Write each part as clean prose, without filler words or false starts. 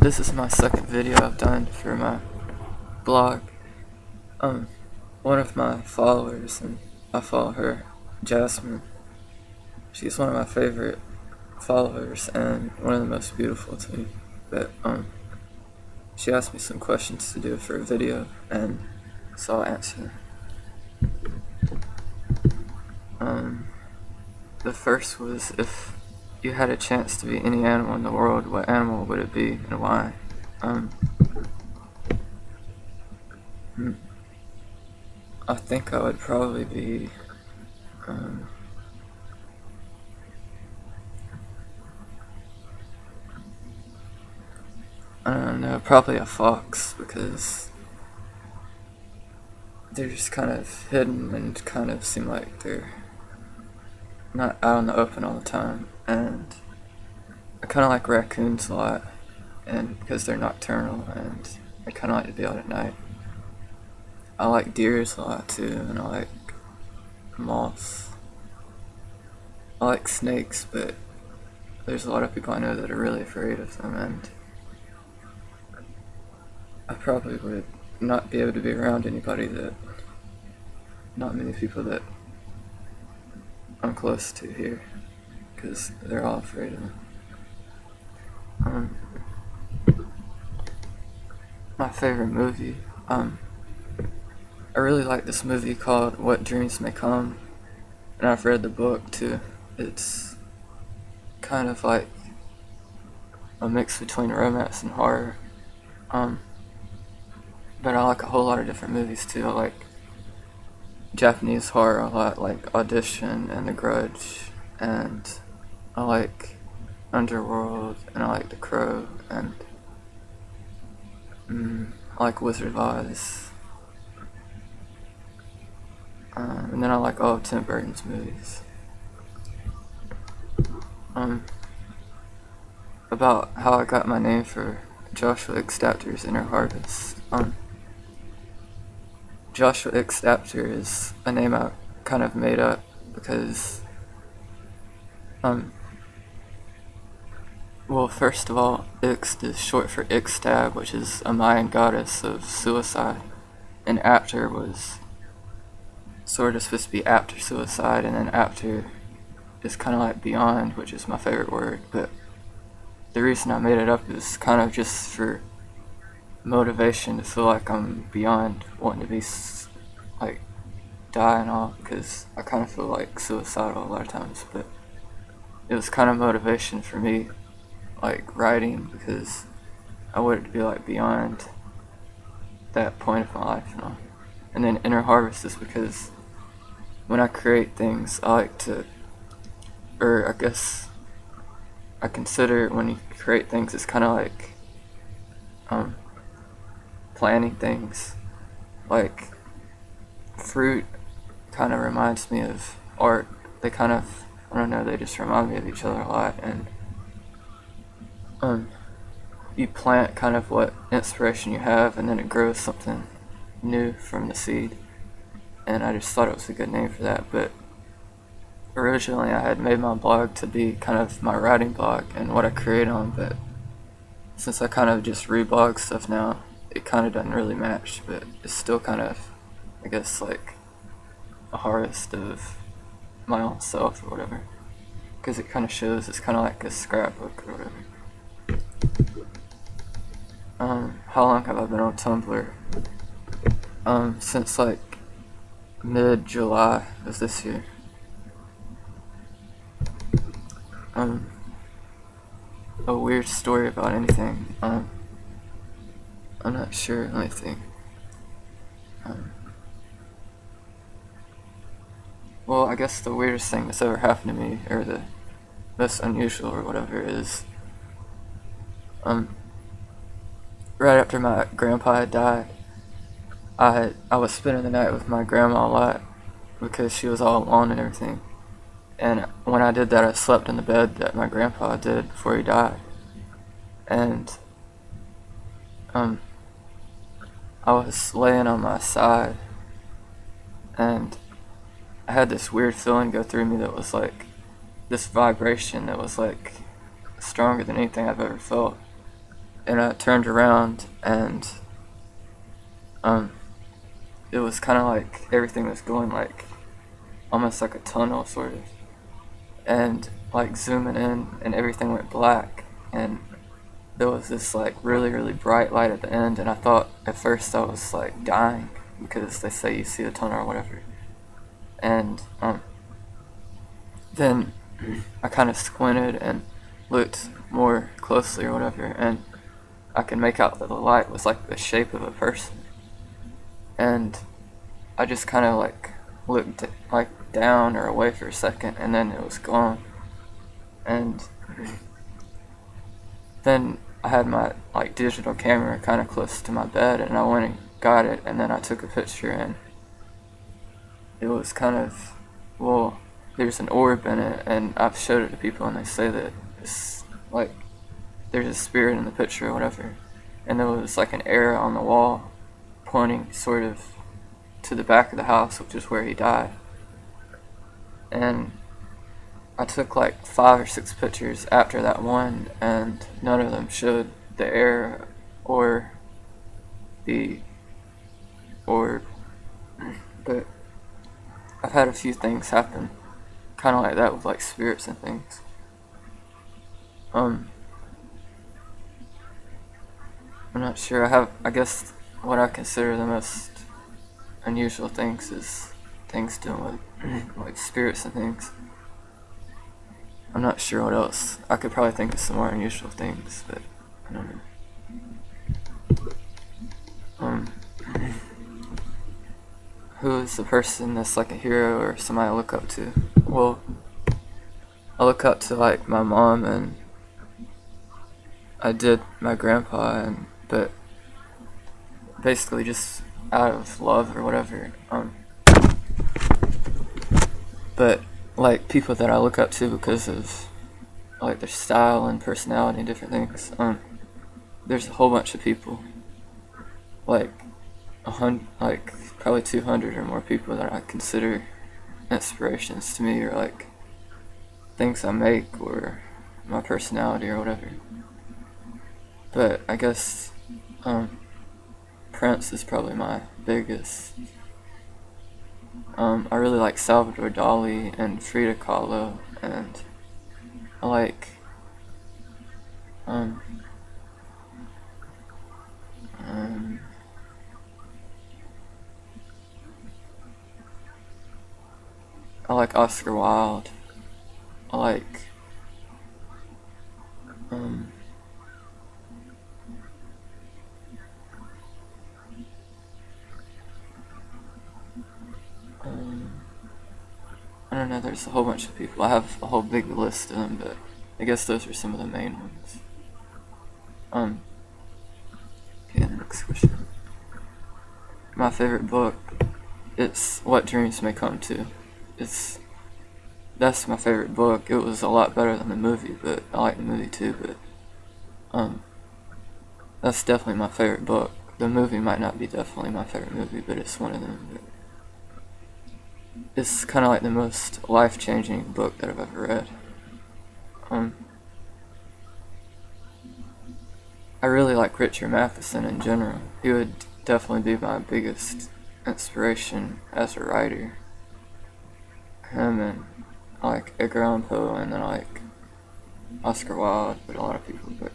This is my second video I've done for my blog. One of my followers, and I follow her, Jazmin. She's one of my favorite followers and one of the most beautiful to me. But she asked me some questions to do for a video, and so I'll answer them. The first was, if you had a chance to be any animal in the world, what animal would it be and why? I think I would probably be I don't know, probably a fox, because they're just kind of hidden and kind of seem like they're not out in the open all the time. And I kind of like raccoons a lot, and because they're nocturnal and I kind of like to be out at night. I like deers a lot too, and I like moths. I like snakes, but there's a lot of people I know that are really afraid of them, and I probably would not be able to be around not many people that I'm close to here, because they're all afraid of them. My favorite movie, I really like this movie called What Dreams May Come, and I've read the book too. It's kind of like a mix between romance and horror. But I like a whole lot of different movies too. I like Japanese horror a lot, like Audition and The Grudge, and I like Underworld, and I like The Crow, and I like Wizard of Oz. And then I like all of Tim Burton's movies. About how I got my name for Joshua X-Daptor's Inner Harvest. Joshua X-Daptor is a name I kind of made up because, well, first of all, Ixt is short for Ixtab, which is a Mayan goddess of suicide, and Aptor was sort of supposed to be after suicide, and then Aptor is kind of like beyond, which is my favorite word. But the reason I made it up is kind of just for motivation, to feel like I'm beyond wanting to be like die and all, because I kind of feel like suicidal a lot of times. But it was kind of motivation for me, like writing, because I wanted to be like beyond that point of my life, you know. And then Inner Harvest is because when I create things, I like to, or I guess I consider when you create things, it's kind of like planting things. Like fruit kind of reminds me of art. They kind of, I don't know, they just remind me of each other a lot. And you plant kind of what inspiration you have, and then it grows something new from the seed. And I just thought it was a good name for that. But originally I had made my blog to be kind of my writing blog and what I create on, but since I kind of just reblog stuff now, it kind of doesn't really match. But it's still kind of, I guess, like a harvest of my own self or whatever, because it kind of shows, it's kind of like a scrapbook or whatever. How long have I been on Tumblr? Since like mid-July of this year. A weird story about anything. I'm not sure. Let me think. Well, I guess the weirdest thing that's ever happened to me, or the most unusual or whatever, is right after my grandpa had died, I was spending the night with my grandma a lot because she was all alone and everything. And when I did that, I slept in the bed that my grandpa did before he died. And I was laying on my side, and I had this weird feeling go through me that was like this vibration that was like stronger than anything I've ever felt. and I turned around, and um, it was kind of like everything was going like almost like a tunnel sort of, and like zooming in, and everything went black, and there was this like really really bright light at the end, and I thought at first I was like dying because they say you see the tunnel or whatever, and then I kind of squinted and looked more closely or whatever, and I could make out that the light was like the shape of a person, and I just kind of like looked like down or away for a second, and then it was gone, and then I had my like digital camera kind of close to my bed, and I went and got it, and then I took a picture, and it was kind of, well, there's an orb in it, and I've showed it to people, and they say that it's like there's a spirit in the picture or whatever, and there was like an arrow on the wall pointing sort of to the back of the house, which is where he died. And I took like 5 or 6 pictures after that one, and none of them showed the arrow or the orb. But I've had a few things happen kind of like that with like spirits and things. I'm not sure. I guess what I consider the most unusual things is things dealing with like spirits and things. I'm not sure what else. I could probably think of some more unusual things, but I don't know. Who is the person that's like a hero or somebody I look up to? Well, I look up to like my mom, and I did my grandpa, but basically just out of love or whatever. But like people that I look up to because of like their style and personality and different things. There's a whole bunch of people, like like probably 200 or more people that I consider inspirations to me, or like things I make or my personality or whatever. But I guess Prince is probably my biggest. I really like Salvador Dali and Frida Kahlo, and I like um, I like Oscar Wilde. I like I don't know, there's a whole bunch of people. I have a whole big list of them, but I guess those are some of the main ones. Okay, next question. My favorite book, it's What Dreams May Come To. That's my favorite book. It was a lot better than the movie, but I like the movie too, but that's definitely my favorite book. The movie might not be definitely my favorite movie, but it's one of them. But it's kind of like the most life-changing book that I've ever read. I really like Richard Matheson in general. He would definitely be my biggest inspiration as a writer. Him, and I like Edgar Allan Poe, and then I like Oscar Wilde, but a lot of people. But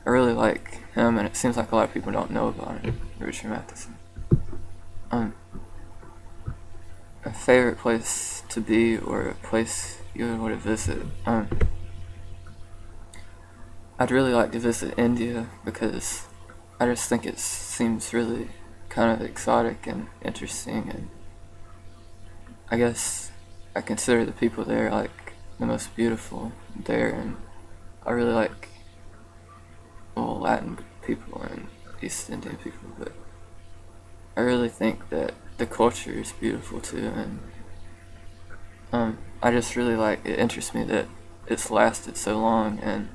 I really like him, and it seems like a lot of people don't know about him, Richard Matheson. A favorite place to be, or a place you would want to visit. I'd really like to visit India because I just think it seems really kind of exotic and interesting, and I guess I consider the people there like the most beautiful there, and I really like Latin people and East Indian people, but I really think that the culture is beautiful too, and I just really like, it interests me that it's lasted so long and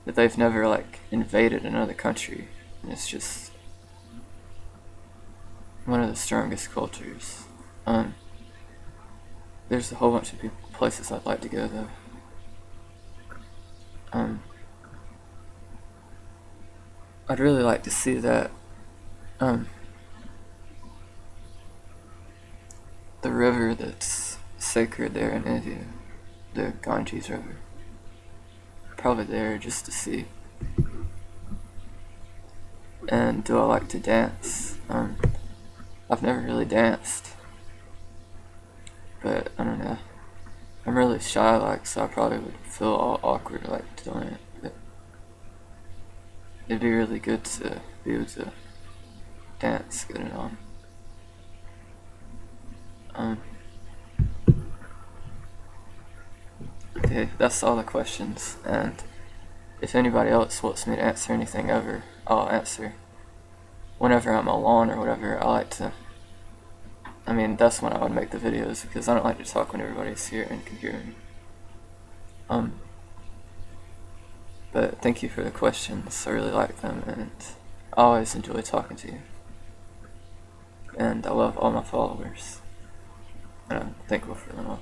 that they've never like invaded another country, and it's just one of the strongest cultures. There's a whole bunch of places I'd like to go though. I'd really like to see that the river that's sacred there in India, the Ganges River. Probably there just to see. And do I like to dance? I've never really danced, but I don't know. I'm really shy, so I probably would feel all awkward doing it. But it'd be really good to be able to dance good and all. Okay, that's all the questions, and if anybody else wants me to answer anything ever, I'll answer. Whenever I'm alone or whatever, that's when I would make the videos, because I don't like to talk when everybody's here and can hear me. But thank you for the questions, I really like them, and I always enjoy talking to you. And I love all my followers, and I'm thankful for them all.